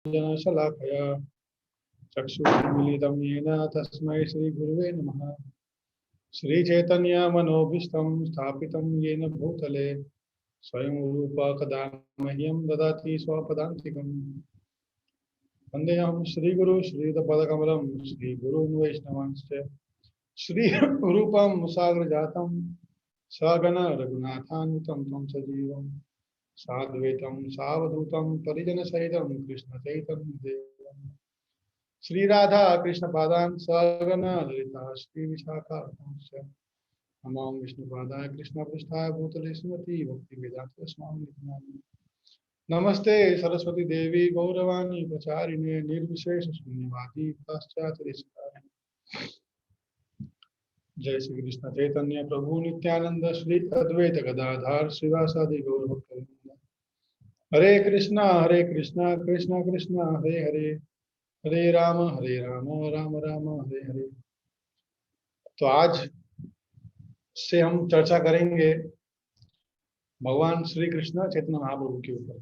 शलाकया चक्षुरुन्मीलितं येन तस्मै श्रीगुरुवे नमः। श्रीचैतन्यमनोभीष्टं स्थापितं येन भूतले स्वयं रूपा कदा मह्यं ददाति स्वपदान्तिकम्। वन्देऽहं श्रीगुरु श्रीयुतपदकमलं श्रीगुरून् वैष्णवांश्च श्रीरूपं साग्रजातं सगण रघुनाथान्वितं तं सजीवं साद्वैतं सावधूतं परिजनसहितं कृष्णचैतन्यदेवम् श्री राधा कृष्ण पादान सगन ललिता श्री विशाखांश नमो विष्णुपादाय कृष्ण पृष्ठाय भूतले स्मृति भक्ति वेदांत स्वामी नमस्ते सरस्वती देवी गौरवाणी प्रचारिणे निर्विशेष शून्यवादी पाश्चात्य जय श्री कृष्ण चैतन्य प्रभु नित्यानंद श्री अद्वैत गदाधर श्रीवासादि गौर भक्तवृंद हरे कृष्णा कृष्ण कृष्ण हरे हरे हरे राम राम राम हरे हरे। तो आज से हम चर्चा करेंगे भगवान श्री कृष्ण चैतन्य महाप्रभु के ऊपर।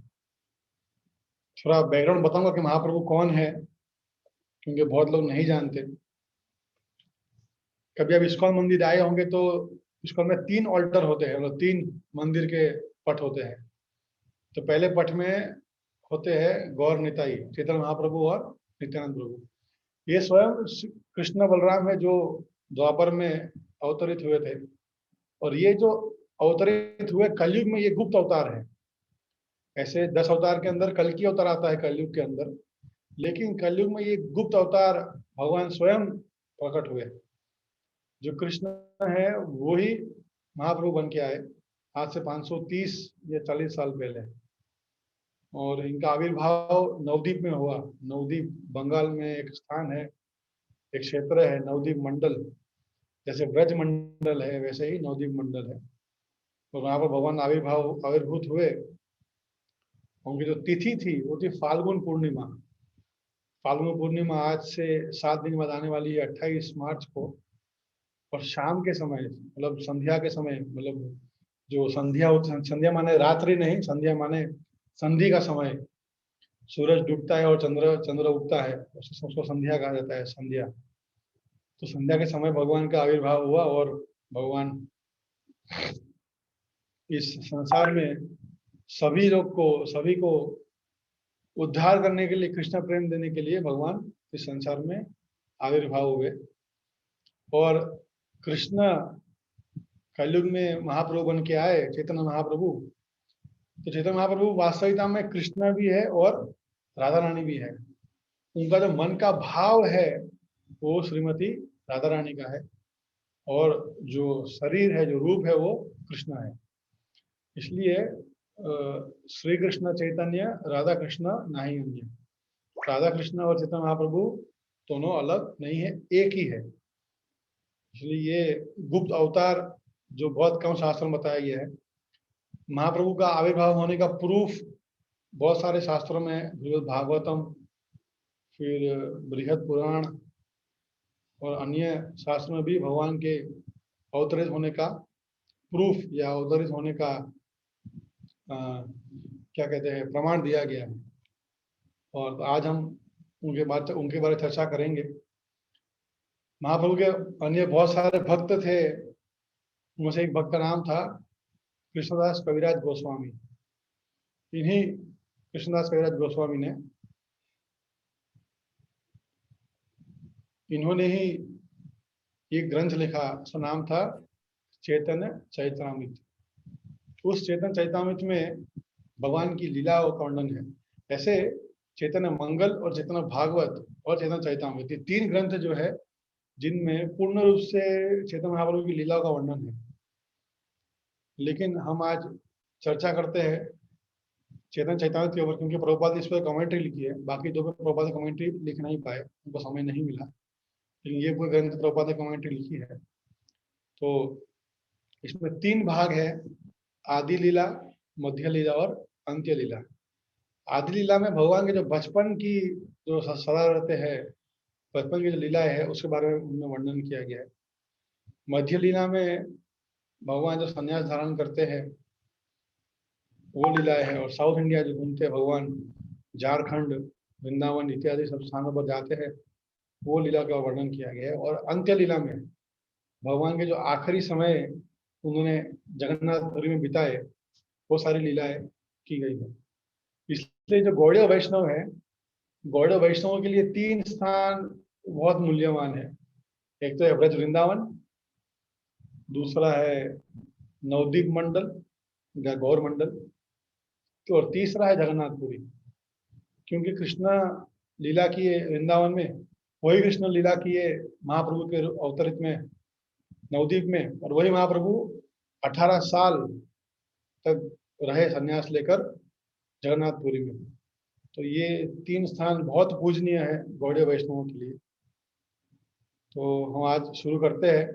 थोड़ा बैकग्राउंड बताऊंगा कि महाप्रभु कौन है, क्योंकि बहुत लोग नहीं जानते। कभी आप इस्कॉन मंदिर आए होंगे तो इस्कॉन में 3 ऑल्टर होते हैं, मतलब 3 मंदिर के पट होते हैं। तो पहले पट में होते हैं गौर निताई चैतन्य महाप्रभु और नित्यानंद प्रभु। ये स्वयं कृष्ण बलराम है जो द्वापर में अवतरित हुए थे, और ये जो अवतरित हुए कलयुग में ये गुप्त अवतार है। ऐसे 10 अवतार के अंदर कल की अवतार आता है कलयुग के अंदर, लेकिन कलयुग में ये गुप्त अवतार भगवान स्वयं प्रकट हुए। जो कृष्ण है वो ही महाप्रभु बन के आए आज से 530 या 40 साल पहले। और इनका आविर्भाव नवद्वीप में हुआ। नवद्वीप बंगाल में एक स्थान है, एक क्षेत्र है नवद्वीप मंडल। जैसे ब्रज मंडल है वैसे ही नवद्वीप मंडल है। तो वहां पर भगवान आविर्भूत हुए। उनकी जो तिथि थी वो थी फाल्गुन पूर्णिमा। फाल्गुन पूर्णिमा आज से 7 दिन बाद आने वाली है 28 मार्च को। और शाम के समय, मतलब संध्या के समय, मतलब जो संध्या होती, संध्या माने रात्रि नहीं, संध्या माने संधि का समय। सूरज डूबता है और चंद्र चंद्र उगता है, उसको संध्या कहा जाता है, संध्या। तो संध्या के समय भगवान का आविर्भाव हुआ और भगवान इस संसार में सभी को उद्धार करने के लिए, कृष्ण प्रेम देने के लिए भगवान इस संसार में आविर्भाव हुए। और कृष्ण कलयुग में महाप्रभु बन के आए, चैतन्य महाप्रभु। तो चैतन्य महाप्रभु वास्तविकता में कृष्ण भी है और राधा रानी भी है। उनका जो मन का भाव है वो श्रीमती राधा रानी का है, और जो शरीर है, जो रूप है, वो कृष्ण है। इसलिए श्री कृष्ण चैतन्य राधा कृष्ण नहीं अन्य। राधा कृष्ण और चैतन्य महाप्रभु दोनों अलग नहीं है, एक ही है। इसलिए ये गुप्त अवतार जो बहुत कम शास्त्र में बताया गया है। महाप्रभु का आविर्भाव होने का प्रूफ बहुत सारे शास्त्रों में, भागवतम, फिर बृहद पुराण और अन्य शास्त्र में भी भगवान के अवतरित होने का प्रूफ या अवतरित होने का क्या कहते हैं, प्रमाण दिया गया है। और आज हम उनके बारे में चर्चा करेंगे। महाप्रभु के अन्य बहुत सारे भक्त थे। उनमें से एक भक्त का नाम था कृष्णदास कविराज गोस्वामी। इन्हीं कृष्णदास कविराज गोस्वामी ने, इन्होंने ही एक ग्रंथ लिखा, उसका नाम था चैतन्य चैतामृत। उस चैतन्य चैतामृत में भगवान की लीलाओं का वर्णन है। ऐसे चैतन्य मंगल और चैतन्य भागवत और चैतन्य चैतामृत, ये 3 ग्रंथ जो है जिनमें पूर्ण रूप से चैतन्य महाप्रभु की लीलाओं का वर्णन है। लेकिन हम आज चर्चा करते हैं चैतन्य चैतामृत के ऊपर, क्योंकि प्रभुपाद ने इस पर कमेंट्री लिखी है। बाकी 2 पे प्रभुपाद कमेंट्री लिख नहीं पाए, उनको समय नहीं मिला, लेकिन ये कोई ग्रंथ प्रभुपाद ने कमेंट्री लिखी है। तो इसमें 3 भाग है, आदि लीला, मध्य लीला और अंत्य लीला। आदि लीला में भगवान के जो बचपन की जो सदा रहते हैं, बचपन की जो लीलाएं है उसके बारे में उनमें वर्णन किया गया है। मध्य लीला में भगवान जो संन्यास धारण करते हैं वो लीलाएं है। और साउथ इंडिया जो घूमते हैं भगवान, झारखंड, वृंदावन इत्यादि सब स्थानों पर जाते हैं, वो लीला का वर्णन किया गया है। और अंत्य लीला में भगवान के जो आखिरी समय उन्होंने जगन्नाथपुरी में बिताए, वो सारी लीलाएं की गई है। इसलिए जो गौड़ीय वैष्णव है, गौड़ीय वैष्णवों के लिए 3 स्थान बहुत मूल्यवान है। एक तो है ब्रज वृंदावन, दूसरा है नवद्वीप मंडल या गौर मंडल, तो और तीसरा है जगन्नाथपुरी। क्योंकि कृष्ण लीला किए वृंदावन में, वही कृष्ण लीला किए महाप्रभु के अवतरित में नवद्वीप में, और वही महाप्रभु 18 साल तक रहे संन्यास लेकर जगन्नाथपुरी में। तो ये 3 स्थान बहुत पूजनीय है गौड़ीय वैष्णवों के लिए। तो हम आज शुरू करते हैं।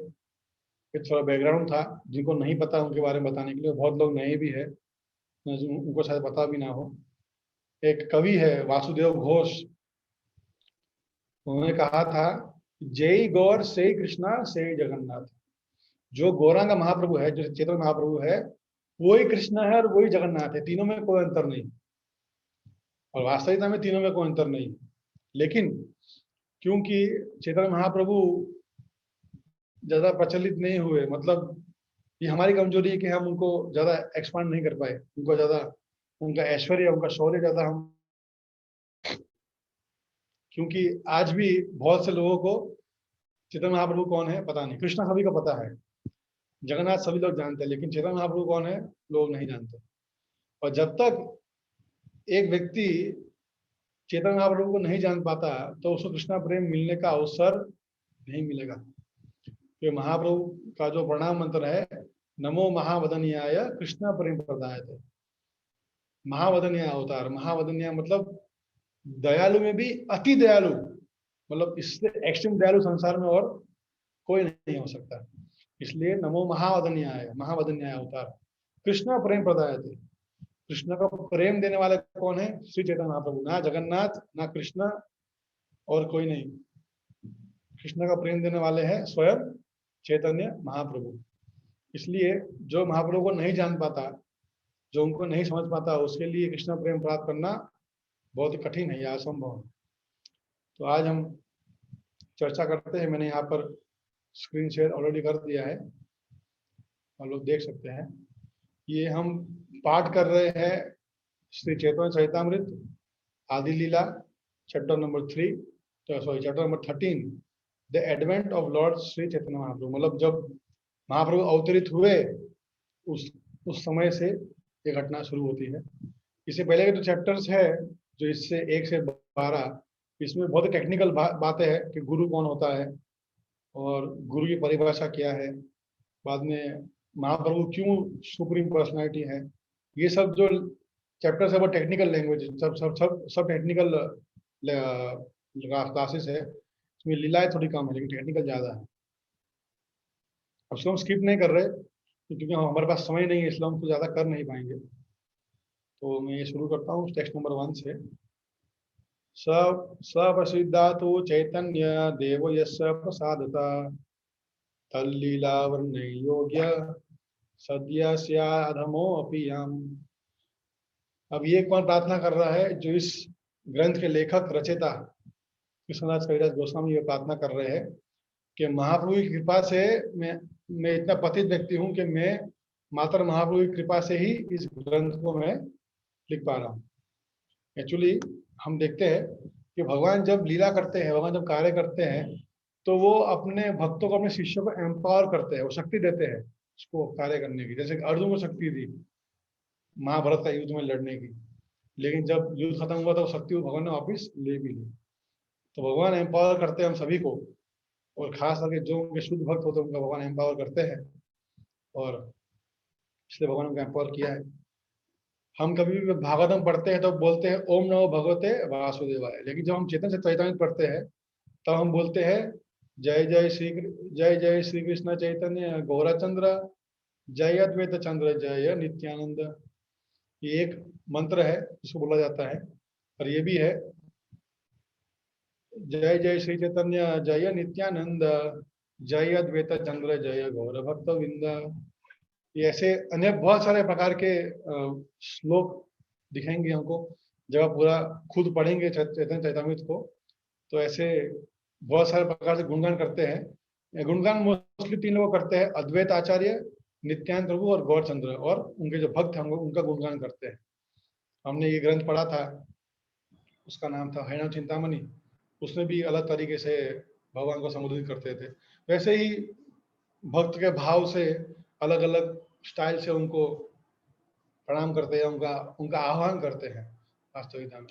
ये थोड़ा बैकग्राउंड था, जिनको नहीं पता उनके बारे में बताने के लिए, बहुत लोग नए भी है, उनको शायद पता भी ना हो। एक कवि है वासुदेव घोष, उन्होंने कहा था, जय गौर से कृष्णा से जगन्नाथ। जो गौरांग महाप्रभु है, जो चैतन्य महाप्रभु है, वही कृष्ण है और वही जगन्नाथ है, तीनों में कोई अंतर नहीं। और वास्तविकता में तीनों में कोई अंतर नहीं, लेकिन क्योंकि चैतन्य महाप्रभु ज्यादा प्रचलित नहीं हुए, मतलब ये हमारी कमजोरी है कि हम उनको ज्यादा एक्सपांड नहीं कर पाए, उनको ज्यादा, उनका ऐश्वर्य, उनका शौर्य ज्यादा हम, क्योंकि आज भी बहुत से लोगों को चैतन्य महाप्रभु कौन है पता नहीं। कृष्णा सभी को पता है, जगन्नाथ सभी लोग जानते हैं, लेकिन चैतन्य महाप्रभु कौन है लोग नहीं जानते। और जब तक एक व्यक्ति चैतन्य महाप्रभु को नहीं जान पाता, तो उसको कृष्णा प्रेम मिलने का अवसर नहीं मिलेगा। तो महाप्रभु का जो प्रणाम मंत्र है, नमो महावदनीयाय कृष्णा प्रेम प्रदायते। महावदनीय अवतार, महावदनीय मतलब दयालु में भी अति दयालु, मतलब इससे एक्सट्रीम दयालु संसार में और कोई नहीं हो सकता। इसलिए नमो महावदनीयाय, महावदनीय अवतार कृष्णा प्रेम प्रदायते। कृष्ण का प्रेम देने वाले कौन है? श्री चैतन्य महाप्रभु, ना जगन्नाथ ना कृष्ण और कोई नहीं। कृष्ण का प्रेम देने वाले हैं स्वयं चैतन्य महाप्रभु। इसलिए जो महाप्रभु को नहीं जान पाता, जो उनको नहीं समझ पाता, उसके लिए कृष्ण प्रेम प्राप्त करना बहुत ही कठिन है या असंभव है। तो आज हम चर्चा करते हैं। मैंने यहाँ पर स्क्रीन शेयर ऑलरेडी कर दिया है, आप लोग देख सकते हैं। ये हम पाठ कर रहे हैं Shri Chaitanya Charitamrita Adi Lila chapter number 3, chapter number 13, the advent of Lord Shri Chaitanya Mahaprabhu. मतलब जब महाप्रभु अवतरित हुए उस समय से ये घटना शुरू होती है। इससे पहले के जो चैप्टर्स है, जो इससे 1 से 12, इसमें बहुत टेक्निकल बातें हैं कि गुरु कौन होता है और गुरु की परिभाषा क्या है, बाद में महाप्रभु क्यों सुप्रीम पर्सनालिटी है। ये सब जो चैप्टर्स है वो टेक्निकल लैंग्वेज, सब टेक्निकल क्लासेस है। इसमें लीलाएं थोड़ी कम है, लेकिन टेक्निकल ज्यादा है। अब उसको हम स्किप नहीं कर रहे, क्योंकि हमारे पास समय नहीं है, इसलिए हम कुछ ज्यादा कर नहीं पाएंगे। तो मैं ये शुरू करता हूँ टेक्स्ट नंबर 1 से। सप्रसिद्धा तो चैतन्य देव यस्य प्रसादता तल्लीलावर्ण्य योग्य सद्य स्याधमो अपि यम्। अब ये कौन प्रार्थना कर रहा है? जो इस ग्रंथ के लेखक रचयिता कृष्णदास कविराज गोस्वामी ये प्रार्थना कर रहे हैं कि महाप्रभु की कृपा से मैं इतना पतित व्यक्ति हूं कि मैं मात्र महाप्रभु की कृपा से ही इस ग्रंथ को मैं लिख पा रहा हूँ। एक्चुअली हम देखते हैं कि भगवान जब लीला करते हैं, भगवान जब कार्य करते हैं, तो वो अपने भक्तों को, अपने शिष्यों को एम्पावर करते हैं, वो शक्ति देते हैं उसको कार्य करने की। जैसे अर्जुन को शक्ति दी महाभारत का युद्ध में लड़ने की, लेकिन जब युद्ध खत्म हुआ तो शक्ति भगवान ने वापिस ले भी ली। तो भगवान एम्पावर करते हैं हम सभी को, और खास करके जो उनके शुद्ध भक्त होते हैं उनका भगवान एम्पावर करते हैं, और इसलिए भगवान उनको एम्पावर किया है। हम कभी भी भागवतम पढ़ते हैं तो बोलते हैं ओम नमो भगवते वासुदेवाय, लेकिन जब हम चेतन से चैतन्य पढ़ते हैं तब हम बोलते हैं जय जय श्री कृष्ण चैतन्य गौराचंद्र जय अद्वैत चंद्र जय नित्यानंद। ये एक मंत्र है जिसको बोला जाता है, और ये भी है जय जय श्री चैतन्य जय नित्यानंद जय अद्वैत चंद्र जय गौर भक्त विंद। ये ऐसे अन्य बहुत सारे प्रकार के श्लोक दिखेंगे हमको, जब आप पूरा खुद पढ़ेंगे चैतन्य चैतामृत को तो ऐसे बहुत सारे प्रकार से गुणगान करते हैं। ये गुणगान मोस्टली 3 लोग करते हैं, अद्वैत आचार्य, नित्यानंद प्रभु और गौरचंद्र, और उनके जो भक्त हैं उनका गुणगान करते हैं। हमने ये ग्रंथ पढ़ा था, उसका नाम था हरिनाम चिंतामणि। उसमें भी अलग तरीके से भगवान को संबोधित करते थे। वैसे ही भक्त के भाव से अलग अलग स्टाइल से उनको प्रणाम करते हैं, उनका आह्वान करते हैं वास्तविकता में।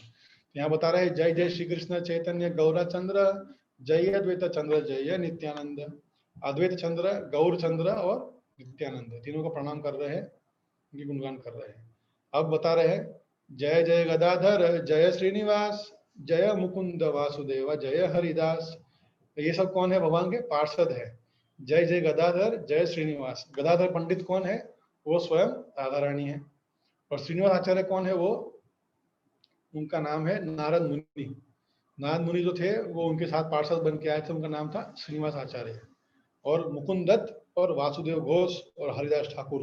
यहाँ बता रहे हैं, जय जय श्री कृष्ण चैतन्य गौरचंद्र, जय अद्वैत चंद्र, जय नित्यानंद। अद्वैत चंद्र, गौर चंद्र और नित्यानंद, तीनों को प्रणाम कर रहे हैं, उनकी गुणगान कर रहे हैं। अब बता रहे हैं, जय जय गदाधर, जय श्रीनिवास, जय मुकुंद वासुदेव, जय हरिदास। ये सब कौन है? भगवान के पार्षद है। जय जय गदाधर, जय श्रीनिवास। गदाधर पंडित कौन है? वो स्वयं राधा रानी है। और श्रीनिवास आचार्य कौन है? वो उनका नाम है नारद मुनि। नारद मुनि जो थे वो उनके साथ पार्षद बन के आए थे, उनका नाम था श्रीनिवास आचार्य। और मुकुंद दत्त और वासुदेव घोष और हरिदास ठाकुर,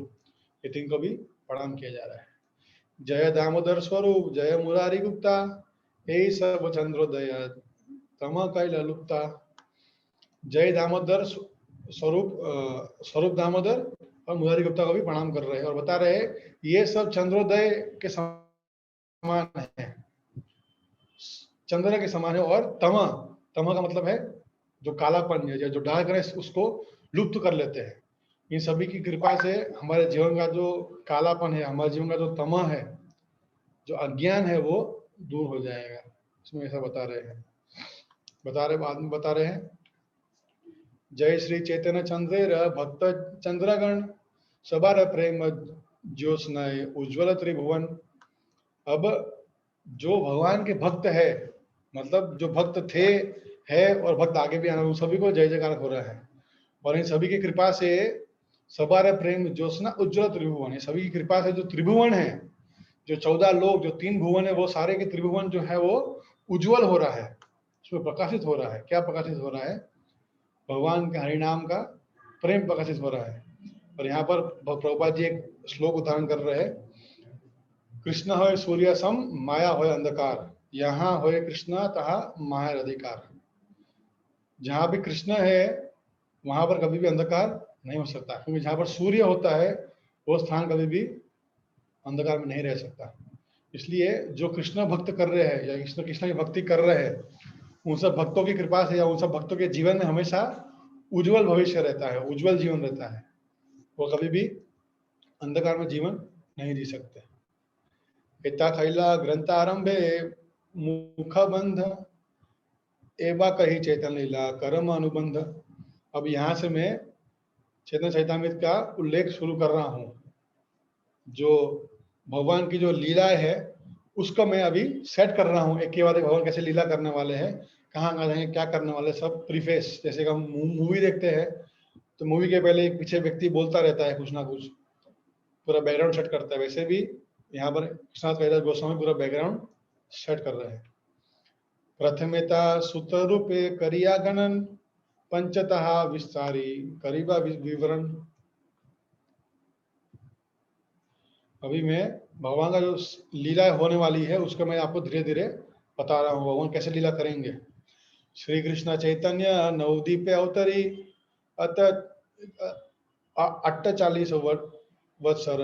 ये तीन को भी प्रणाम किया जा रहा है। जय दामोदर स्वरूप, जय मुरारी गुप्ता, हे सब चंद्रोदय तम कैल लुप्ता। जय दामोदर स्वरूप दामोदर और मुरारी गुप्ता को भी प्रणाम कर रहे हैं और बता रहे हैं ये सब चंद्रोदय के समान है, चंद्र के समान है। और तमा, तमा का मतलब है जो कालापन है, जो डार्कनेस, उसको लुप्त कर लेते हैं। इन सभी की कृपा से हमारे जीवन का जो कालापन है, हमारे जीवन का जो तमा है, जो अज्ञान है, वो दूर हो जाएगा। इसमें ऐसा बता रहे हैं। बाद में बता रहे हैं, जय श्री चैतन्य चंद्र भक्त चंद्रगण, सबार प्रेम ज्योत्स्नाय उज्ज्वल त्रिभुवन। अब जो भगवान के भक्त है, मतलब जो भक्त थे, है और भक्त आगे भी आना, उन सभी को जय जयकार हो रहा है। और इन सभी की कृपा से सबार प्रेम ज्योत्स्ना उज्ज्वल त्रिभुवन, ये सभी की कृपा से जो त्रिभुवन है, जो 14 लोग, जो 3 भुवन है, वो सारे के त्रिभुवन जो है वो उज्ज्वल हो रहा है, उसमें प्रकाशित हो रहा है। क्या प्रकाशित हो रहा है? भगवान के हरिनाम का प्रेम प्रकाशित हो रहा है। और यहाँ पर प्रभुपाद जी एक श्लोक उदाहरण कर रहे हैं, कृष्ण होय सूर्य सम माया होय अंधकार, यहाँ होय कृष्ण तहा माया अधिकार। जहां भी कृष्ण है वहां पर कभी भी अंधकार नहीं हो सकता, क्योंकि जहां पर सूर्य होता है वो स्थान कभी भी अंधकार में नहीं रह सकता। इसलिए जो कृष्ण भक्त कर रहे हैं या कृष्ण की भक्ति कर रहे हैं, उन सब भक्तों की कृपा से या उन सब भक्तों के जीवन में हमेशा उज्जवल भविष्य रहता है, उज्जवल जीवन रहता है। वो कभी भी अंधकार में जीवन नहीं जी सकते। पिता खैला ग्रंथारंभे मुख बंध, एवा कही चैतन्य लीला कर्म अनुबंध। अब यहाँ से मैं चैतन्य चैतामृत का उल्लेख शुरू कर रहा हूँ। जो भगवान की जो लीलाएं है उसको मैं अभी सेट कर रहा हूँ, एक के बाद एक भगवान कैसे लीला करने वाले हैं, कहाँ जाएंगे, क्या करने वाले, सब प्रीफेस। जैसे कि हम मूवी देखते हैं तो मूवी के पहले एक पीछे व्यक्ति बोलता रहता है कुछ ना कुछ, पूरा बैकग्राउंड सेट करता है। वैसे भी यहाँ पर कृष्णनाथ कैलाश गोस्वामी पूरा बैकग्राउंड सेट कर रहे हैं। प्रथमेता सूत्र रूपे करिया गणन, पंचतः विस्तारी करीबा विवरण। अभी मैं भगवान का जो लीला होने वाली है उसको मैं आपको धीरे धीरे बता रहा हूँ, भगवान कैसे लीला करेंगे। श्री कृष्ण चैतन्य नवदीप अवतरी अत 48 वत्सर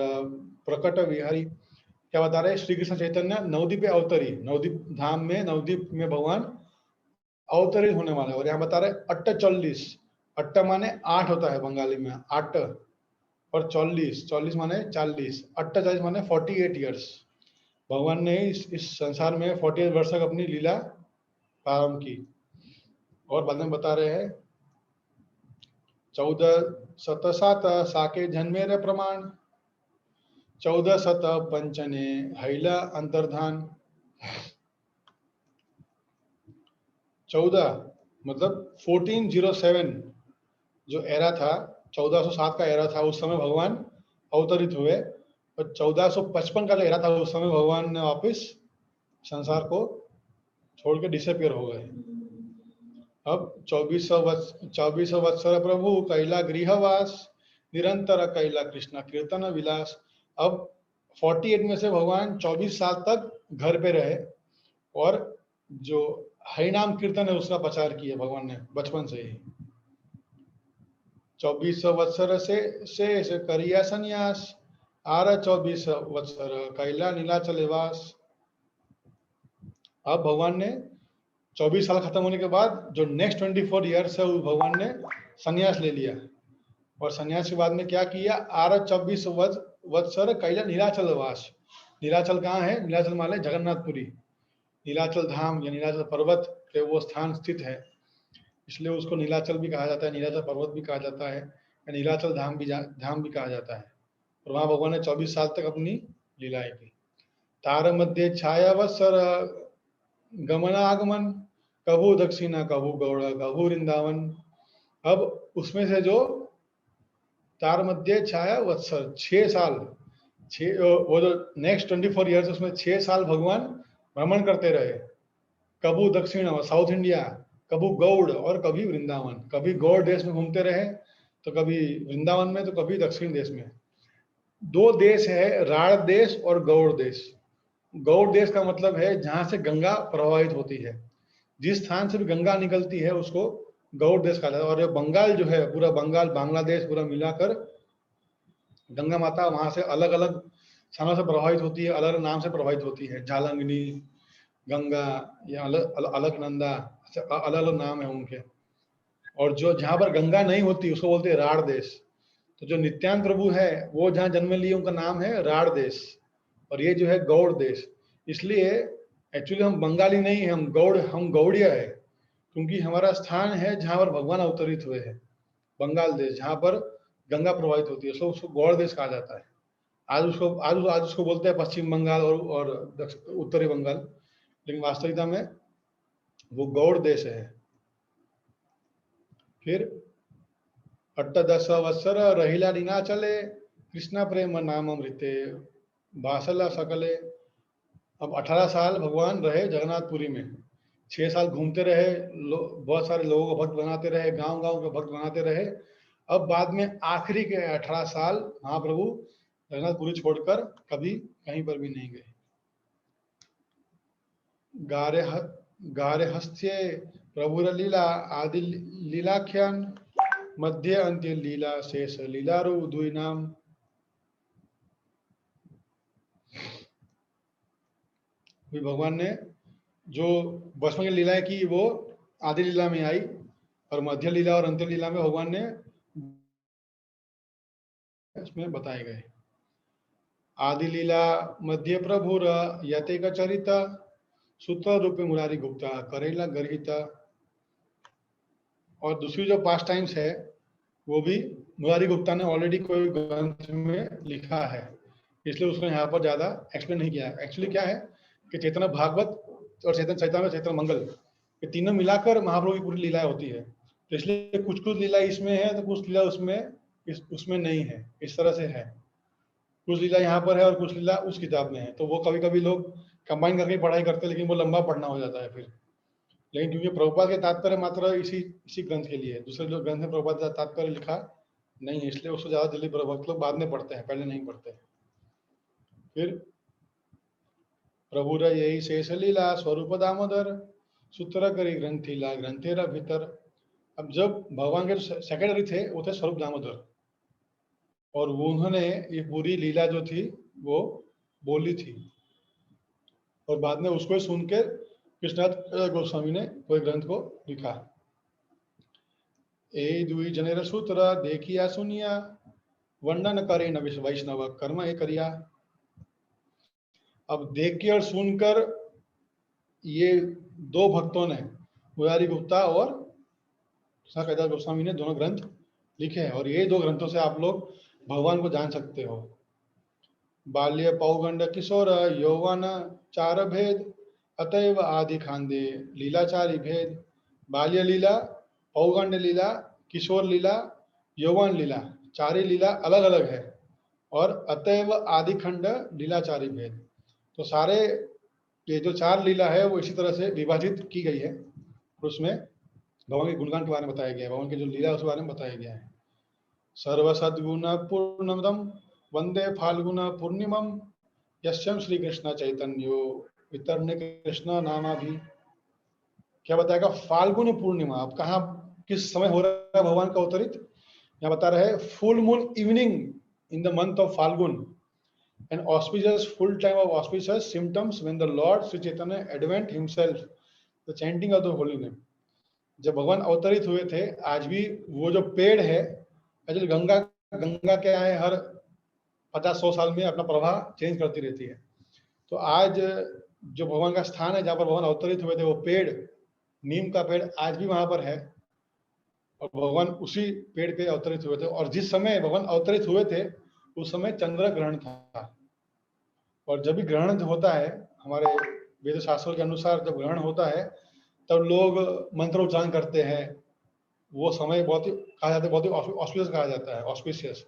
प्रकट विहारी। क्या बता रहे हैं? श्री कृष्ण चैतन्य नवदीप अवतरी, नवदीप धाम में, नवदीप में भगवान अवतरित होने वाला है। और यहाँ बता रहे 48, 8 माने 8 होता है बंगाली में, 8 और 40 माने 40, 48 माने 48 ईयर्स। भगवान ने इस संसार में 48 वर्ष तक अपनी लीला प्रारंभ की। और बाद में बता रहे हैं 1407 साके जन्मेर प्रमाण, 1405 हैला अंतर्धान। 14 मतलब 1407 जो एरा था, 1407 का एरा था, उस समय भगवान अवतरित हुए। और 1455 का जो एरा था उस समय भगवान ने वापस संसार को छोड़ के डिसअपियर हो गए। अब 2400 वत्सर प्रभु कैला गृहवास, निरंतर कैला कृष्ण कीर्तन विलास। अब 48 में से भगवान 24 साल तक घर पे रहे और जो हरिनाम कीर्तन है उसका प्रचार किया भगवान ने बचपन से ही। 24 वत्सर से करिया संन्यास, आर 24 वत्सर कैला नीलाचल वास। अब भगवान ने 24 साल खत्म होने के बाद जो नेक्स्ट 24 ईयर्स है, उस भगवान ने संन्यास ले लिया। और संन्यास के बाद में क्या किया, आर 24 वत्सर कैला नीलाचल वास। नीलाचल कहाँ है, नीलाचल माने जगन्नाथपुरी, नीलाचल धाम या नीलाचल पर्वत पे वो स्थान स्थित है, इसलिए उसको नीलाचल भी कहा जाता है, नीलाचल पर्वत भी कहा जाता है, या नीलाचल धाम भी कहा जाता है। और वहाँ भगवान ने 24 साल तक अपनी लीलाएं की। तार मध्य छाया वत्सर गमनागमन, कभू दक्षिणा कभू गौड़ कभू वृंदावन। अब उसमें से जो तार मध्य छाया वत्सर 6 साल, वो जो नेक्स्ट 24 ईयर्स उसमें 6 साल भगवान भ्रमण करते रहे। कभू दक्षिण साउथ इंडिया, कभू गौड़ और कभी वृंदावन। कभी गौड़ देश में घूमते रहे, तो कभी वृंदावन में, तो कभी दक्षिण देश में। 2 देश है, राढ़ देश और गौड़ देश। गौड़ देश का मतलब है जहां से गंगा प्रवाहित होती है, जिस स्थान से भी गंगा निकलती है उसको गौड़ देश कहा जाता है। और बंगाल जो है, पूरा बंगाल बांग्लादेश पूरा मिलाकर गंगा माता वहां से अलग अलग स्थानों से प्रभावित होती है, अलग अलग नाम से प्रभावित होती है। झालंगनी गंगा या अलकनंदा, अलग अलग नाम है उनके। और जो जहां पर गंगा नहीं होती उसको बोलते हैं राढ़ देश। तो जो नित्यानंद प्रभु है वो जहाँ जन्म लिए उनका नाम है राढ़ देश, और ये जो है गौड़ देश। इसलिए एक्चुअली हम बंगाली नहीं है, हम गौड़िया है, क्योंकि हमारा स्थान है जहाँ पर भगवान अवतरित हुए हैं, बंगाल देश, जहाँ पर गंगा प्रवाहित होती है, सो उसको गौड़ देश कहा जाता है। आज उसको बोलते हैं पश्चिम बंगाल और उत्तरी बंगाल, लेकिन वास्तविकता में वो गौड़ देश है। फिर 18 वत्सर रहिला नीलाचले, कृष्णा प्रेम नाम अमृते बासला सकले। अब 18 साल भगवान रहे जगन्नाथपुरी में, 6 साल घूमते रहे, बहुत सारे लोगों को भक्त बनाते रहे, गांव गांव के भक्त बनाते रहे। अब बाद में आखिरी के 18 साल महाप्रभु जगन्नाथपुरी छोड़कर कभी कहीं पर भी नहीं गए। गारे हस्त्ये प्रभुर लीला आदि लीलाख्यान, मध्य अंत्य लीला शेष लीलारू दुई नाम। भगवान ने जो बचपन की लीलाएं की वो आदि लीला में आई, और मध्य लीला और अंत्य लीला में भगवान ने इसमें बताए गए। आदि लीला मध्य प्रभुर यतेक चरित, सूत्र रूप मुरारी गुप्ता करेला गर्हिता। और दूसरी जो पास्ट टाइम्स है वो भी मुरारी गुप्ता ने ऑलरेडी कोई ग्रंथ में लिखा है, इसलिए उसने यहाँ पर ज्यादा एक्सप्लेन नहीं किया है। एक्चुअली क्या है कि चैतन्य भागवत और चैतन्य चैतन्य चैतन्य मंगल, ये तीनों मिलाकर महाप्रभु की पूरी लीलाएं होती है। तो इसलिए कुछ कुछ लीला इसमें है तो कुछ लीला उसमें नहीं है, इस तरह से है। कुछ लीला यहाँ पर है और कुछ लीला उस किताब में है, तो वो कभी कभी लोग कंबाइन करके पढ़ाई करते हैं, लेकिन वो लंबा पढ़ना हो जाता है फिर। लेकिन क्योंकि प्रभुपाद के तात्पर्य मात्र इसी ग्रंथ के लिए, दूसरे जो ग्रंथ में प्रभुपाद का तात्पर्य लिखा नहीं है, इसलिए उसको ज्यादा जल्दी भक्त लोग बाद में पढ़ते हैं, पहले नहीं पढ़ते। फिर प्रभु यही शेष लीला स्वरूप दामोदर, सूत्र करी ग्रंथिला ग्रंथेरा भीतर। अब जब भगवान के सेक्रेटरी थे वो थे स्वरूप दामोदर, और वो उन्होंने ये पूरी लीला जो थी वो बोली थी, और बाद में उसको सुनकर कृष्णनाथ गोस्वामी ने कोई ग्रंथ को लिखा। ए दुई जनेर सूत्र देखिया सुनिया, वर्णन करे न वैष्णव कर्म ए करिया। अब देख के और सुनकर ये 2 भक्तों ने, मुरारी गुप्ता और कैलाश गोस्वामी ने दोनों ग्रंथ लिखे हैं, और ये 2 ग्रंथों से आप लोग भगवान को जान सकते हो। बाल्य पौगंड किशोर यौवन चार भेद, अतएव आदि खांदे लीलाचारी भेद। बाल्य लीला, पौगंड लीला, किशोर लीला, यौवन लीला, चारी लीला अलग अलग है, और अतएव आदि खंड लीलाचारी भेद। तो सारे ये जो 4 लीला है वो इसी तरह से विभाजित की गई है, और उसमें भगवान के गुणगान के बारे में बताया गया है, भगवान की जो लीला है उस बारे में बताया गया है। सर्व सद्गुण पूर्णमदम वंदे फाल्गुन पूर्णिमम, यस्यम श्री कृष्ण चैतन्यो वितरणे कृष्ण नामा भी। क्या बताएगा? फाल्गुन पूर्णिमा। अब कहाँ किस समय हो रहा है भगवान का अवतरित? यहाँ बता रहे हैं full moon evening in the month of Phalgun and auspicious full time of auspicious symptoms when the Lord Shri Chaitanya advent himself the chanting of the holy name. जब भगवान अवतरित हुए थे, आज भी वो जो पेड़ है, एक्चुअली गंगा गंगा क्या है, हर 50-100 साल में अपना प्रवाह चेंज करती रहती है। तो आज जो भगवान का स्थान है जहाँ पर भगवान अवतरित हुए थे, वो पेड़, नीम का पेड़ आज भी वहां पर है और भगवान उसी पेड़ पे अवतरित हुए थे। और जिस समय भगवान अवतरित हुए थे उस समय चंद्र ग्रहण था। और जब भी ग्रहण होता है, हमारे वेद शास्त्रों के अनुसार जब ग्रहण होता है तब लोग मंत्रोच्चारण करते हैं। वो समय बहुत ही कहा जाता है, बहुत ही ऑस्पिशियस कहा जाता है, ऑस्पिशियस,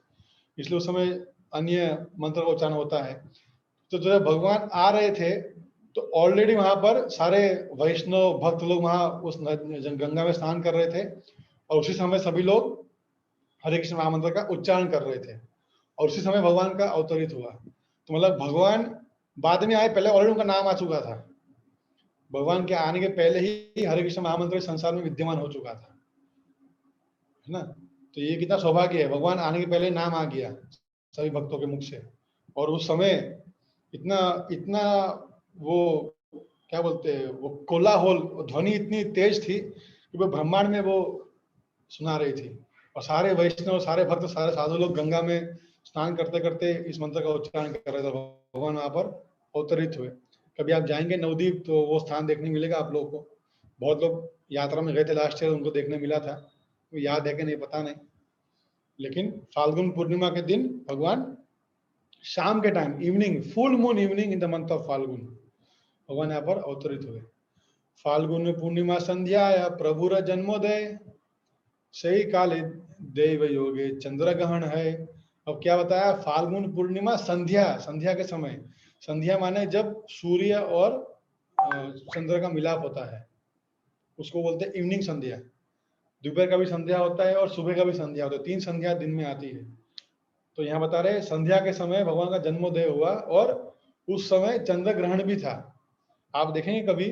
इसलिए उस समय अन्य मंत्र का उच्चारण होता है। तो जब भगवान आ रहे थे तो ऑलरेडी वहां पर सारे वैष्णव भक्त लोग वहां उस गंगा में स्नान कर रहे थे और उसी समय सभी लोग हरे कृष्ण महामंत्र का उच्चारण कर रहे थे और उसी समय भगवान का अवतरित हुआ। तो मतलब भगवान बाद में आए, पहले ऑलरेडी उनका नाम आ चुका था। भगवान के आने के पहले ही हरे कृष्ण महामंत्र संसार में विद्यमान हो चुका था, है ना। तो ये कितना सौभाग्य है, भगवान आने के पहले नाम आ गया सभी भक्तों के मुख से। और उस समय इतना इतना वो क्या बोलते हैं, वो कोलाहल, ध्वनि इतनी तेज थी कि वो ब्रह्मांड में वो सुना रही थी। और सारे वैष्णव, सारे भक्त, सारे साधु लोग गंगा में स्नान करते करते इस मंत्र का उच्चारण कर रहे थे। भगवान वहां पर अवतरित हुए। कभी आप जाएंगे नवद्वीप तो वो स्थान देखने मिलेगा आप लोगों को। बहुत लोग यात्रा में गए थे लास्ट ईयर, उनको देखने मिला था। वो याद है कि नहीं पता नहीं, लेकिन फाल्गुन पूर्णिमा के दिन भगवान शाम के time, evening, full moon evening in the month of Phalgun, भगवान यहाँ पर अवतरित हुए। फाल्गुन पूर्णिमा संध्या या प्रभुर जन्मोदय सही काले देव योगे चंद्र ग्रहण है। अब क्या बताया? फाल्गुन पूर्णिमा संध्या, संध्या के समय, संध्या माने जब सूर्य और चंद्र का मिलाप होता है, उसको बोलते हैं इवनिंग संध्या। दोपहर का भी संध्या होता है और सुबह का भी संध्या होता है, 3 संध्या दिन में आती है। तो यहाँ बता रहे संध्या के समय भगवान का जन्मोदय हुआ और उस समय चंद्र ग्रहण भी था। आप देखेंगे कभी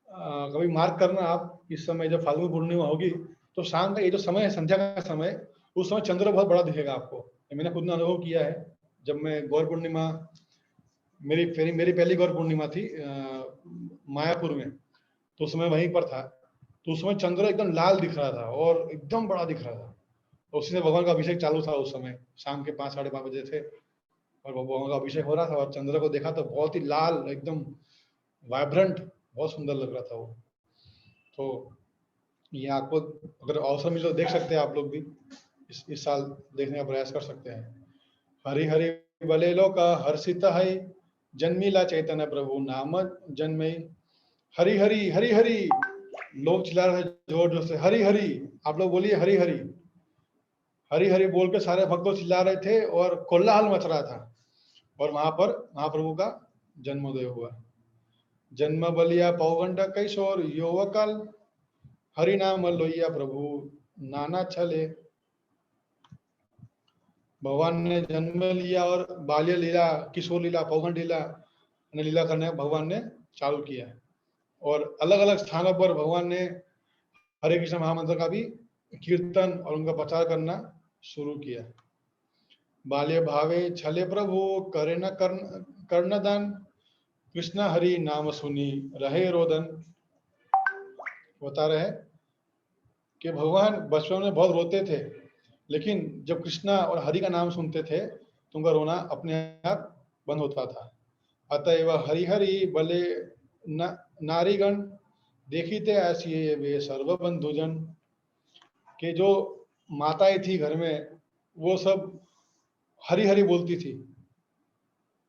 कभी मार्क करना आप, इस समय जब फाल्गुन पूर्णिमा होगी तो शाम का ये जो समय है, संध्या का समय, उस समय चंद्र बहुत बड़ा दिखेगा आपको। मैंने खुद ने अनुभव किया है। जब मैं गौर पूर्णिमा, मेरी पहली गौर पूर्णिमा थी मायापुर में, तो उस समय वहीं पर था। तो उस समय चंद्र एकदम लाल दिख रहा था और एकदम बड़ा दिख रहा था। तो उसी से भगवान का अभिषेक चालू था। उस समय शाम के 5-5:30 बजे थे और भगवान का अभिषेक हो रहा था और चंद्र को देखा तो बहुत ही लाल, एकदम वाइब्रेंट, बहुत सुंदर लग रहा था वो। तो ये आपको अगर अवसर मिले तो देख सकते हैं आप लोग भी, इस साल देखने का प्रयास कर सकते हैं। हरि हरि भले लोका हर्षित है जन्मीला चैतन्य प्रभु नाम जन्मे। हरि हरि हरि हरि, लोग चिल्ला रहे थे जोर जोर से, हरि हरि। आप लोग बोलिए हरि हरि। हरि हरि बोल के सारे भक्त लोग चिल्ला रहे थे और कोलाहल मच रहा था। और वहां पर महाप्रभु का जन्मोदय हुआ। जन्म बलिया पौगंड कैशोर युवकल हरि नाम लोहिया प्रभु नाना छले। भगवान ने जन्म लिया और बाल्य लीला, किशोर लीला, पौगंड लीला ने लीला करने भगवान ने चालू किया। और अलग अलग स्थानों पर भगवान ने हरे कृष्ण महामंत्र का भी कीर्तन और उनका प्रचार करना शुरू किया। बाल्य भावे छले प्रभु करे न कर्णदान कृष्ण हरि नाम सुनी रहे रोदन। बता रहे कि भगवान बचपन में बहुत रोते थे, लेकिन जब कृष्णा और हरि का नाम सुनते थे तो उनका रोना अपने आप बंद होता था। अतएव हरि हरि भले नारीगण देखी थे ऐसी वे सर्व बंधुजन। के जो माताएं थी घर में, वो सब हरि हरि बोलती थी।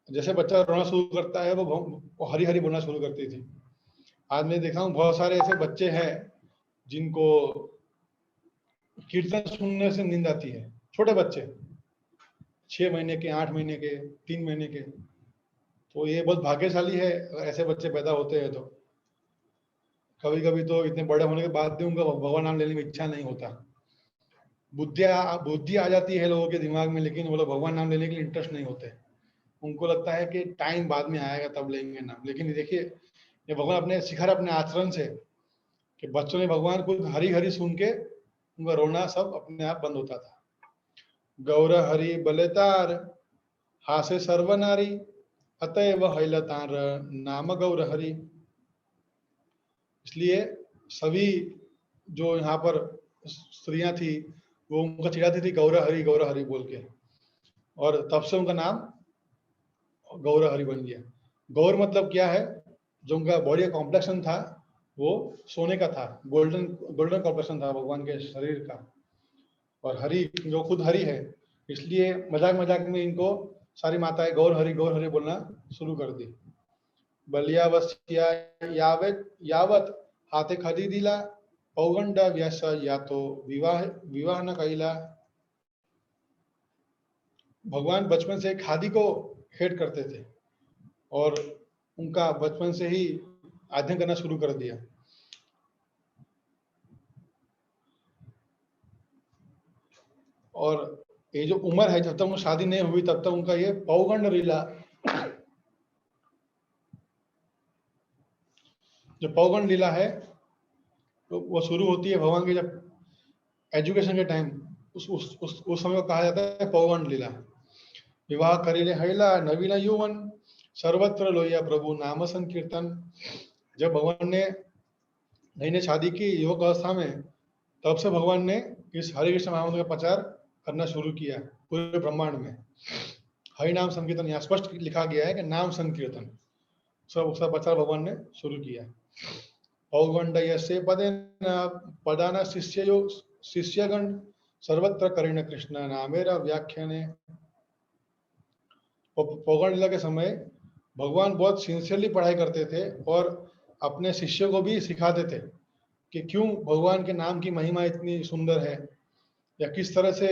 जैसे बच्चा रोना शुरू करता है वो हरि हरि बोलना शुरू करती थी। आज मैं देखा हूँ बहुत सारे ऐसे बच्चे हैं जिनको कीर्तन सुनने से नींद आती है। छोटे बच्चे, 6 महीने के, 8 महीने के, 3 महीने के। तो ये बहुत भाग्यशाली है ऐसे बच्चे पैदा होते हैं। तो कभी कभी तो इतने बड़े होने के बाद भी उनका भगवान नाम लेने में इच्छा नहीं होता। बुद्धि आ जाती है लोगों के दिमाग में, लेकिन वो लोग भगवान नाम लेने के लिए इंटरेस्ट नहीं होते। उनको लगता है कि टाइम बाद में आएगा तब लेंगे नाम, लेकिन देखिए ये भगवान अपने सिखर अपने आचरण से कि बच्चों ने भगवान खुद हरी हरी सुन के उनका रोना सब अपने आप बंद होता था। गौर हरि बलेतार हासे सर्वनारी अतएव हैलतार नाम गौर हरि। इसलिए सभी जो यहाँ पर स्त्रियां थी वो उनका चिढ़ाती थी गौर हरि बोल के, और तब से उनका नाम गौर हरि बन गया। गौर मतलब क्या है, जो उनका बॉडी कॉम्प्लेक्शन था वो सोने का था, गोल्डन गोल्डन कॉम्प्लेक्शन था भगवान के शरीर का, और हरि जो खुद हरि है, इसलिए मजाक मजाक में इनको सारी माताएं गौर हरि बोलना शुरू कर दी। बलियावस्या यावत यावत हाथे खदी दिला पौगंड व्यास या तो विवाह विवाह न कैला। भगवान बचपन से खादी को हेट करते थे और उनका बचपन से ही अध्ययन करना शुरू कर दिया। और ये जो उम्र है जब तक वो शादी नहीं हुई तब तक उनका ये पौगंड लीला, जो पौगंड लीला है तो वो शुरू होती है भगवान के जब एजुकेशन के टाइम, उस समय को कहा जाता है पौगंड लीला। विवाह करिले हैला नवीन यौवन सर्वत्र लोहिया प्रभु नाम संकीर्तन। जब भगवान ने नई नई शादी की युवक अवस्था में, तब से भगवान ने इस हरे कृष्ण महामंत्र का प्रचार करना शुरू किया पूरे ब्रह्मांड में। हरि नाम संकीर्तन यहाँ स्पष्ट लिखा गया है कि नाम संकीर्तन सब उसका प्रचार भगवान ने शुरू किया। पौगंड यसे पदाना शिष्यगण सर्वत्र करेण कृष्ण नामेरा व्याख्याने। पौगंड लीला के समय भगवान बहुत सिंसियरली पढ़ाई करते थे और अपने शिष्यों को भी सिखाते थे कि क्यों भगवान के नाम की महिमा इतनी सुंदर है, या किस तरह से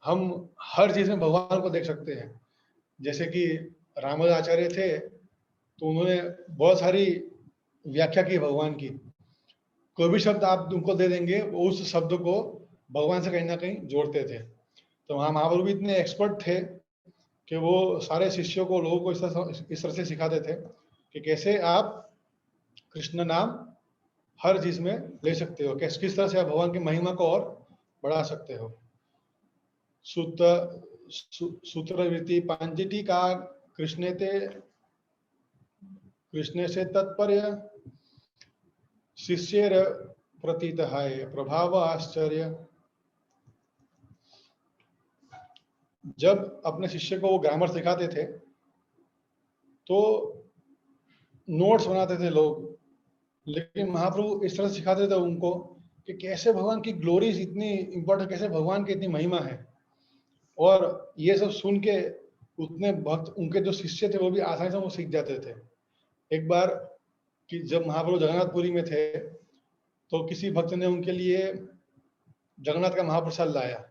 हम हर चीज में भगवान को देख सकते हैं। जैसे कि रामाचार्य थे तो उन्होंने बहुत सारी व्याख्या की भगवान की, कोई भी शब्द आप उनको दे देंगे वो उस शब्द को भगवान से कहीं ना कहीं जोड़ते थे। तो वहाँ महाप्रभु भी इतने एक्सपर्ट थे कि वो सारे शिष्यों को लोगों को इस तरह से सिखाते थे कि कैसे आप कृष्ण नाम हर चीज में ले सकते हो, किस तरह से आप भगवान की महिमा को और बढ़ा सकते हो। सूत्रवृत्ति पांजिटी का कृष्ण से तत्पर्य शिष्यर प्रतीत है प्रभाव आश्चर्य। जब अपने शिष्य को वो ग्रामर सिखाते थे तो नोट्स बनाते थे लोग, लेकिन महाप्रभु इस तरह से सिखाते थे उनको कि कैसे भगवान की ग्लोरीज इतनी इंपॉर्टेंट, कैसे भगवान की इतनी महिमा है। और ये सब सुन के उतने भक्त उनके जो शिष्य थे वो भी आसानी से वो सीख जाते थे। एक बार कि जब महाप्रभु जगन्नाथपुरी में थे तो किसी भक्त ने उनके लिए जगन्नाथ का महाप्रसाद लाया,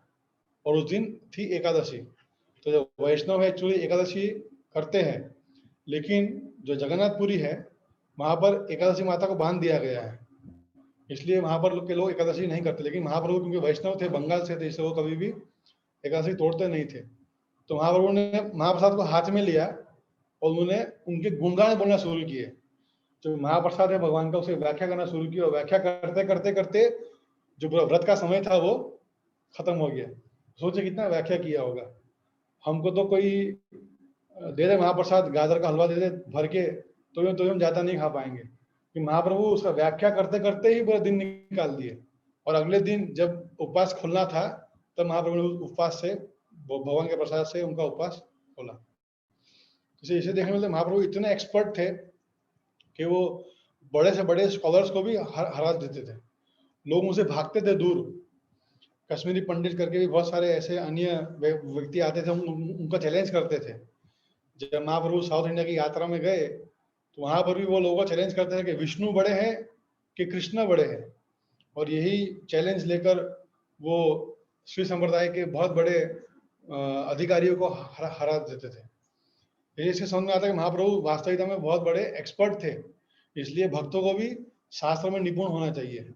और उस दिन थी एकादशी। तो जो वैष्णव है एक्चुअली एकादशी करते हैं, लेकिन जो जगन्नाथपुरी है वहां पर एकादशी माता को बांध दिया गया है, इसलिए वहां पर के लोग एकादशी नहीं करते। लेकिन महाप्रभु क्योंकि वैष्णव थे, बंगाल से थे, इसलिए वो कभी भी एकादशी तोड़ते नहीं थे। तो महाप्रभु ने महाप्रसाद को हाथ में लिया और उन्होंने उनके गुणगान बोलना शुरू किए। जो महाप्रसाद है भगवान का उसे व्याख्या करना शुरू किया, और व्याख्या करते करते करते जो व्रत का समय था वो खत्म हो गया। सोचे कितना व्याख्या किया होगा। हमको तो कोई दे दे महाप्रसाद, गाजर का हलवा दे दे भर के, तो हम ज्यादा नहीं खा पाएंगे, कि महाप्रभु उसका व्याख्या करते करते ही पूरा दिन निकाल दिए। और अगले दिन जब उपवास खुलना था तब महाप्रभु ने उपवास से भगवान के प्रसाद से उनका उपवास खोला। इसे देखने में महाप्रभु इतने एक्सपर्ट थे कि वो बड़े से बड़े स्कॉलर्स को भी हरा देते थे। लोग उनसे भागते थे दूर। कश्मीरी पंडित करके भी बहुत सारे ऐसे अन्य व्यक्ति आते थे, उनका चैलेंज करते थे। जब महाप्रभु साउथ इंडिया की यात्रा में गए तो वहां पर भी वो लोगों को चैलेंज करते थे कि विष्णु बड़े हैं कि कृष्ण बड़े हैं, और यही चैलेंज लेकर वो श्री संप्रदाय के बहुत बड़े अधिकारियों को हरा देते थे। इससे समझ में आता है कि महाप्रभु वास्तविकता में बहुत बड़े एक्सपर्ट थे। इसलिए भक्तों को भी शास्त्र में निपुण होना चाहिए।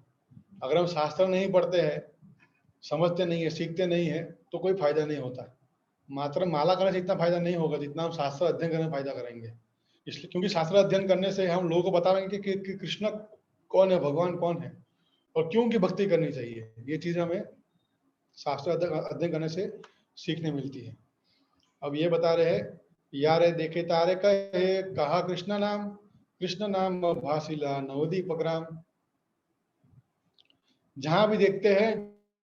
अगर हम शास्त्र नहीं पढ़ते हैं, समझते नहीं है, सीखते नहीं है, तो कोई फायदा नहीं होता। मात्र माला करने से इतना फायदा नहीं होगा जितना हम शास्त्र अध्ययन करने में फायदा करेंगे। इसलिए क्योंकि शास्त्र अध्ययन करने से हम लोगों को बताएंगे कि कृष्ण कौन है, भगवान कौन है और क्यों उनकी भक्ति करनी चाहिए। ये चीज हमें शास्त्र अध्ययन करने से सीखने मिलती है। अब ये बता रहे हैं, यारे देखे तारे कहे कहा कृष्ण नाम भासिला नवदीपग्राम। जहां भी देखते हैं,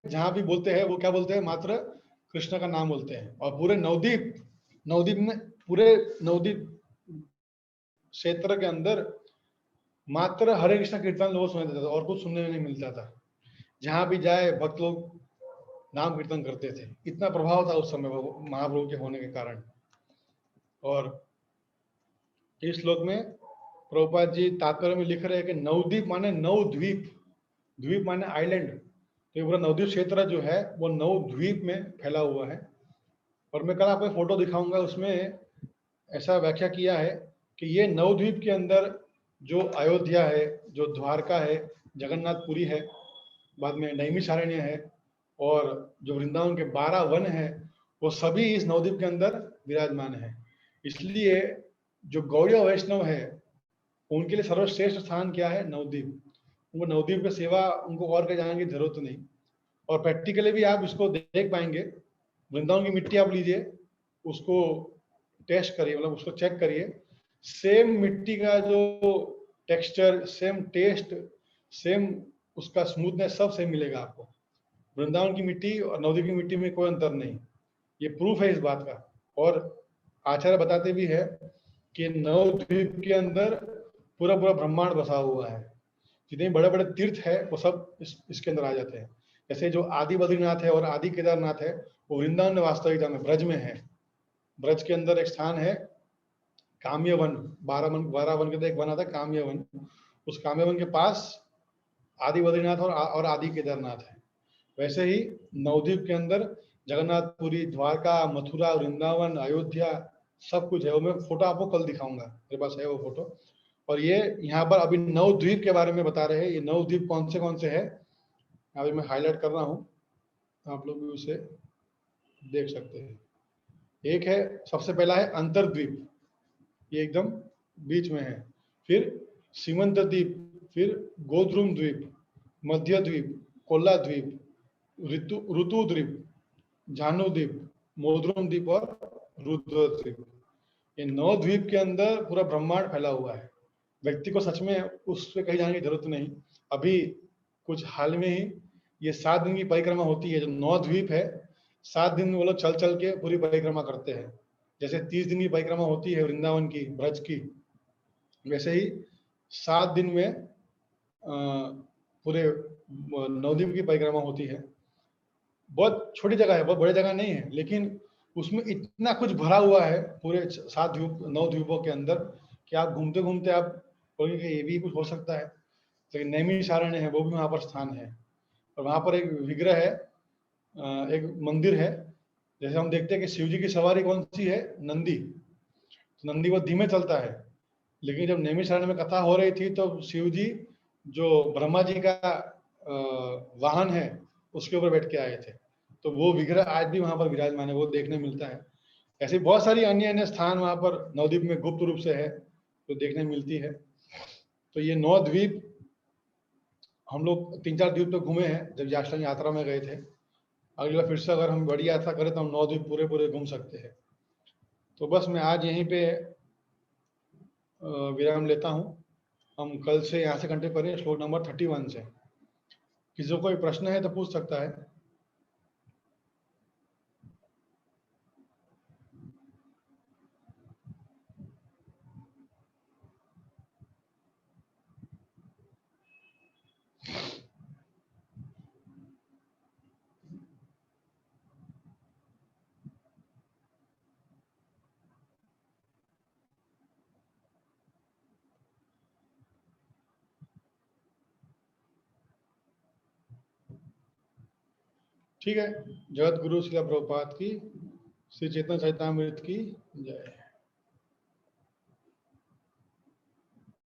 जहां भी बोलते हैं, वो क्या बोलते हैं, मात्र कृष्ण का नाम बोलते हैं। और पूरे नवदीप में पूरे नवदीप क्षेत्र के अंदर मात्र हरे कृष्ण कीर्तन लोग सुनाई देता था और कुछ सुनने में नहीं मिलता था। जहां भी जाए भक्त लोग नाम कीर्तन करते थे। इतना प्रभाव था उस समय महाप्रभु के होने के कारण। और इस श्लोक में प्रभुपाद जी तात्पर्य में लिख रहे हैं कि नवद्वीप माने नव द्वीप, द्वीप माने आइलैंड। तो ये पूरा नवद्वीप क्षेत्र जो है वो नव द्वीप में फैला हुआ है। और मैं कल आपको फोटो दिखाऊंगा, उसमें ऐसा व्याख्या किया है कि ये नवद्वीप के अंदर जो अयोध्या है, जो द्वारका है, जगन्नाथपुरी है, बाद में नैमिषारण्य है और जो वृंदावन के 12 वन है, वो सभी इस नवद्वीप के अंदर विराजमान है। इसलिए जो गौड़ीय वैष्णव है उनके लिए सर्वश्रेष्ठ स्थान क्या है, नवद्वीप। उनको नवद्वीप की सेवा उनको और कहीं जाने की जरूरत नहीं। और प्रैक्टिकली भी आप इसको देख पाएंगे। वृंदावन की मिट्टी आप लीजिए, उसको टेस्ट करिए, मतलब उसको चेक करिए, सेम मिट्टी का जो टेक्सचर, सेम टेस्ट, सेम उसका स्मूथनेस सब सेम मिलेगा आपको। वृंदावन की मिट्टी और नवद्वीप की मिट्टी में कोई अंतर नहीं। ये प्रूफ है इस बात का। और आचार्य बताते भी है कि नवद्वीप के अंदर पूरा पूरा ब्रह्मांड बसा हुआ है। जितने बड़े बड़े तीर्थ है वो सब इसके अंदर आ जाते हैं। जैसे जो आदि बद्रीनाथ है और आदि केदारनाथ है, वो वृंदावन में वास्तविकता में ब्रज में है। ब्रज के अंदर एक स्थान है काम्य वन, 12 वन के एक वन आता है काम्य वन। उस काम्य वन के पास आदि बद्रीनाथ और आदि केदारनाथ है। वैसे ही नवद्वीप के अंदर जगन्नाथपुरी, द्वारका, मथुरा, वृंदावन, अयोध्या सब कुछ है। वो मैं फोटो आपको कल दिखाऊंगा, मेरे पास है वो फोटो। और ये यहाँ पर अभी नवद्वीप के बारे में बता रहे हैं। ये नवद्वीप कौन से है, अभी मैं हाईलाइट कर रहा हूँ, आप लोग भी उसे देख सकते हैं। एक है, सबसे पहला है अंतरद्वीप, ये एकदम बीच में है। फिर सीमंत द्वीप, फिर गोध्रुम द्वीप, मध्य द्वीप, कोल्ला द्वीप, ऋतु द्वीप, जानु द्वीप, मोद्रुम द्वीप और रुद्र द्वीप। ये 9 द्वीप के अंदर पूरा ब्रह्मांड फैला हुआ है। व्यक्ति को सच में उस पे कहीं जाने की जरूरत नहीं। अभी कुछ हाल में ही ये 7 दिन की परिक्रमा होती है। जो 9 द्वीप है, 7 दिन वो लोग चल चल के पूरी परिक्रमा करते हैं। जैसे 30 दिन की परिक्रमा होती है वृंदावन की, ब्रज की, वैसे ही 7 दिन में पूरे नवद्वीप की परिक्रमा होती है। बहुत छोटी जगह है, बहुत बड़ी जगह नहीं है, लेकिन उसमें इतना कुछ भरा हुआ है पूरे 7 द्वीप 9 द्वीपों के अंदर कि आप घूमते घूमते आप बोलेंगे कि ये भी कुछ हो सकता है। लेकिन नैमिषारण्य है, वो भी वहाँ पर स्थान है। और वहाँ पर एक विग्रह है, एक मंदिर है। जैसे हम देखते हैं कि शिव जी की सवारी कौन सी है, नंदी। तो नंदी वो धीमे चलता है, लेकिन जब नैमिषारण्य में कथा हो रही थी तो शिव जी जो ब्रह्मा जी का वाहन है उसके ऊपर बैठ के आए थे। तो वो विग्रह आज भी वहां पर विराजमान है, वो देखने मिलता है। ऐसे बहुत सारी अन्य अन्य स्थान वहां पर नवद्वीप में गुप्त रूप से है जो देखने मिलती है। तो ये 9 द्वीप हम लोग 3-4 द्वीप तो घूमे हैं जब यात्रांग यात्रा में गए थे। अगली बार फिर से अगर हम बड़ी यात्रा करें तो हम 9 द्वीप पूरे पूरे घूम सकते हैं। तो बस मैं आज यहीं पे विराम लेता हूँ। हम कल से यहाँ से कंटिन्यू करें श्लोक नंबर 31 से। किसी को कोई प्रश्न है तो पूछ सकता है। ठीक है। जगत गुरु श्रील प्रभुपाद की, श्री चैतन्य चरितामृत की जय।